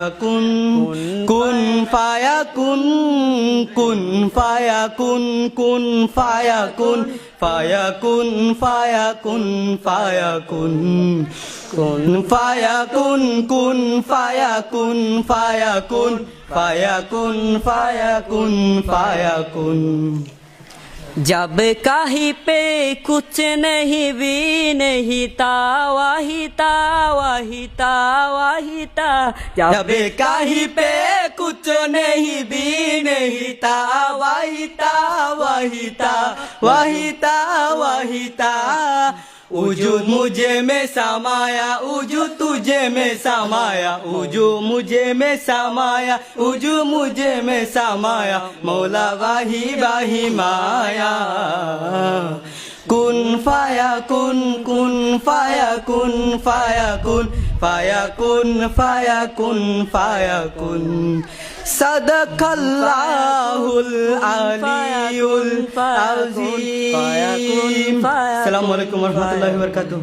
কুন কুন ফায়াকুন কুন ফায়াকুন কুন ফায়াকুন ফায়াকুন ফায়াকুন ফায়াকুন কুন ফায়াকুন কুন ফায়াকুন ফায়াকুন ফায়াকুন ফায়াকুন ফায়াকুন जब कहीं पे कुछ नहीं भी नहीं ता वही ता वही ता वही ता जब कहीं पे कुछ नहीं भी नहीं था वही था वही था वही था वही था उजू मुझे में समाया उजू तुझे में समाया उजू मुझे में समाया उजू मुझे में समाया मौला वाही वाही माया कुन फाया कुन कुन फाया कुन फाया कुन फाया कुन फाया कुन फाया कुन सदकल्लाहुल अलीयुल अज़ीम। अस्सलामु अलैकुम व रहमतुल्लाहि व बरकातुहू।